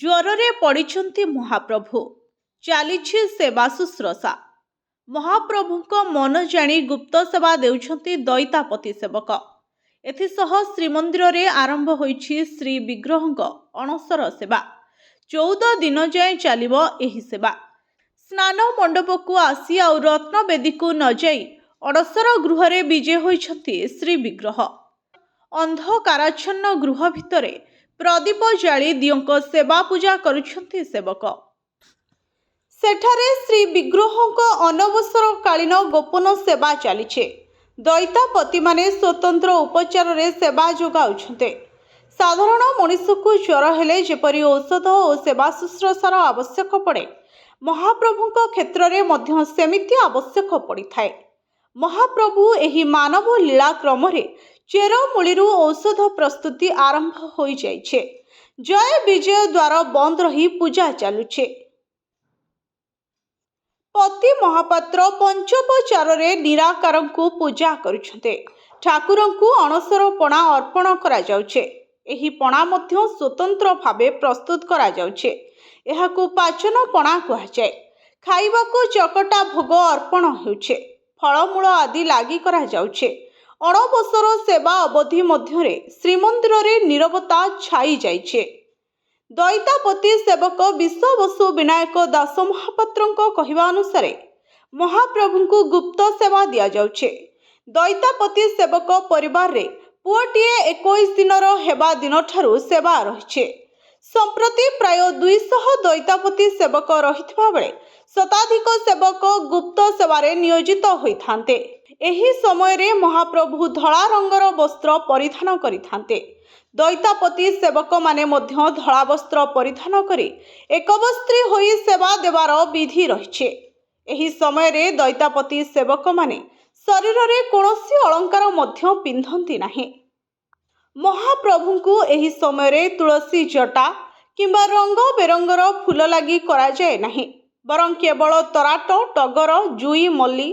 ଜ୍ୱରରେ ପଡ଼ିଛନ୍ତି ମହାପ୍ରଭୁ, ଚାଲିଛି ସେବା ଶୁଶ୍ରୂଷା। ମହାପ୍ରଭୁଙ୍କ ମନ ଜାଣି ଗୁପ୍ତ ସେବା ଦେଉଛନ୍ତି ଦଇତାପତି ସେବକ। ଏଥିସହ ଶ୍ରୀମନ୍ଦିରରେ ଆରମ୍ଭ ହୋଇଛି ଶ୍ରୀ ବିଗ୍ରହଙ୍କ ଅଣସର ସେବା। 14 ଦିନ ଯାଏଁ ଚାଲିବ ଏହି ସେବା। ସ୍ନାନ ମଣ୍ଡପକୁ ଆସି ଆଉ ରତ୍ନବେଦୀକୁ ନ ଯାଇ ଅଣସର ଗୃହରେ ବିଜେ ହୋଇଛନ୍ତି ଶ୍ରୀ ବିଗ୍ରହ। ଅନ୍ଧକାରାଚ୍ଛନ୍ନ ଗୃହ ଭିତରେ ପ୍ରଦୀପ ଜାଳି ଦିଅଙ୍କ ସେବା ପୂଜା କରୁଛନ୍ତି ସେବକ। ସେଠାରେ ଶ୍ରୀ ବିଗ୍ରହଙ୍କ ଅନବସରକାଳୀନ ଗୋପନ ସେବା ଚାଲିଛି। ଦଇତାପତିମାନେ ସ୍ୱତନ୍ତ୍ର ଉପଚାରରେ ସେବା ଯୋଗାଉଛନ୍ତି। ସାଧାରଣ ମଣିଷକୁ ଜ୍ୱର ହେଲେ ଯେପରି ଔଷଧ ଓ ସେବା ଶୁଶ୍ରୂଷାର ଆବଶ୍ୟକ ପଡ଼େ, ମହାପ୍ରଭୁଙ୍କ କ୍ଷେତ୍ରରେ ମଧ୍ୟ ସେମିତି ଆବଶ୍ୟକ ପଡ଼ିଥାଏ। ମହାପ୍ରଭୁ ଏହି ମାନବ ଲୀଳା କ୍ରମରେ ଚେରମୂଳିରୁ ଔଷଧ ପ୍ରସ୍ତୁତି ଆରମ୍ଭ ହୋଇଯାଇଛି। ଜୟ ବିଜୟ ଦ୍ୱାର ବନ୍ଦ ରହି ପୂଜା ଚାଲୁଛି। ପତି ମହାପାତ୍ର ପଞ୍ଚୋପଚାରରେ ନିରାକାରଙ୍କୁ ପୂଜା କରୁଛନ୍ତି। ଠାକୁରଙ୍କୁ ଅଣସର ପଣା ଅର୍ପଣ କରାଯାଉଛି। ଏହି ପଣା ମଧ୍ୟ ସ୍ୱତନ୍ତ୍ର ଭାବେ ପ୍ରସ୍ତୁତ କରାଯାଉଛି। ଏହାକୁ ପାଚନ ପଣା କୁହାଯାଏ। ଖାଇବାକୁ ଚକଟା ଭୋଗ ଅର୍ପଣ ହେଉଛି। ଫଳମୂଳ ଆଦି ଲାଗି କରାଯାଉଛି। ଅଣବସର ସେବା ଅବଧି ମଧ୍ୟରେ ଶ୍ରୀମନ୍ଦିରରେ ନୀରବତା ଛାଇ ଯାଇଛି। ଦଇତାପତି ସେବକ ବିଶ୍ୱବସୁ ବିନାୟକ ଦାସ ମହାପାତ୍ରଙ୍କ କହିବା ଅନୁସାରେ ମହାପ୍ରଭୁଙ୍କୁ ଗୁପ୍ତ ସେବା ଦିଆଯାଉଛି। ଦଇତାପତି ସେବକ ପରିବାରରେ ପୁଅଟିଏ 21 ଦିନର ହେବା ଦିନଠାରୁ ସେବା ରହିଛି। ସମ୍ପ୍ରତି ପ୍ରାୟ 200 ଦଇତାପତି ସେବକ ରହିଥିବା ବେଳେ ଶତାଧିକ ସେବକ ଗୁପ୍ତ ସେବାରେ ନିୟୋଜିତ ହୋଇଥାନ୍ତେ। ଏହି ସମୟରେ ମହାପ୍ରଭୁ ଧଳା ରଙ୍ଗର ବସ୍ତ୍ର ପରିଧାନ କରିଥାନ୍ତେ। ଦଇତାପତି ସେବକମାନେ ମଧ୍ୟ ଧଳା ବସ୍ତ୍ର ପରିଧାନ କରି ଏକବସ୍ତ୍ରୀ ହୋଇ ସେବା ଦେବାର ବିଧି ରହିଛି। ଏହି ସମୟରେ ଦଇତାପତି ସେବକମାନେ ଶରୀରରେ କୌଣସି ଅଳଙ୍କାର ମଧ୍ୟ ପିନ୍ଧନ୍ତି ନାହିଁ। ମହାପ୍ରଭୁଙ୍କୁ ଏହି ସମୟରେ ତୁଳସୀ ଜଟା କିମ୍ବା ରଙ୍ଗ ବେରଙ୍ଗର ଫୁଲ ଲାଗି କରାଯାଏ ନାହିଁ, ବରଂ କେବଳ ତରାଟ, ଟଗର, ଜୁଇ, ମଲ୍ଲି,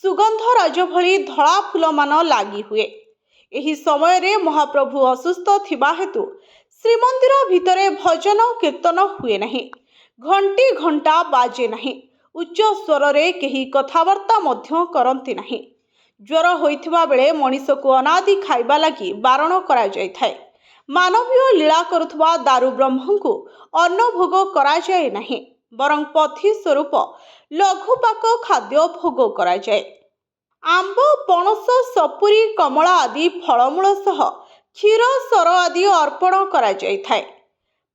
ସୁଗନ୍ଧରାଜ ଭଳି ଧଳା ଫୁଲମାନ ଲାଗି ହୁଏ। ଏହି ସମୟରେ ମହାପ୍ରଭୁ ଅସୁସ୍ଥ ଥିବା ହେତୁ ଶ୍ରୀମନ୍ଦିର ଭିତରେ ଭଜନ କୀର୍ତ୍ତନ ହୁଏ ନାହିଁ। ଘଣ୍ଟି ଘଣ୍ଟା ବାଜେ ନାହିଁ। ଉଚ୍ଚ ସ୍ୱରରେ କେହି କଥାବାର୍ତ୍ତା ମଧ୍ୟ କରନ୍ତି ନାହିଁ। ଜ୍ୱର ହୋଇଥିବା ବେଳେ ମଣିଷକୁ ଅନାଦି ଖାଇବା ଲାଗି ବାରଣ କରାଯାଇଥାଏ। ମାନବୀୟ ଲୀଳା କରୁଥିବା ଦାରୁ ବ୍ରହ୍ମଙ୍କୁ ଅନ୍ନ ଭୋଗ କରାଯାଏ ନାହିଁ, ବରଂ ପଥି ସ୍ୱରୂପ ଲଘୁପାକ ଖାଦ୍ୟ ଭୋଗ କରାଯାଏ। ଆମ୍ବ, ପଣସ, ସପୁରୀ, କମଳା ଆଦି ଫଳମୂଳ ସହ କ୍ଷୀର, ସର ଆଦି ଅର୍ପଣ କରାଯାଇଥାଏ।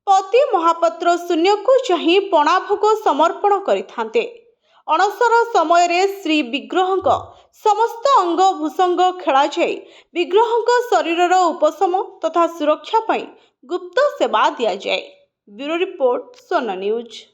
ପତି ମହାପାତ୍ର ଶୂନ୍ୟକୁ ଚାହିଁ ପଣା ଭୋଗ ସମର୍ପଣ କରିଥାନ୍ତେ। ଅଣସର ସମୟରେ ଶ୍ରୀ ବିଗ୍ରହଙ୍କ ସମସ୍ତ ଅଙ୍ଗ ଭୂଷଙ୍ଗ ଖେଳାଯାଇ ବିଗ୍ରହଙ୍କ ଶରୀରର ଉପଶମ ତଥା ସୁରକ୍ଷା ପାଇଁ ଗୁପ୍ତ ସେବା ଦିଆଯାଏ। ବ୍ୟୁରୋ ରିପୋର୍ଟ, ସ୍ୱର୍ଣ୍ଣ ନ୍ୟୁଜ୍।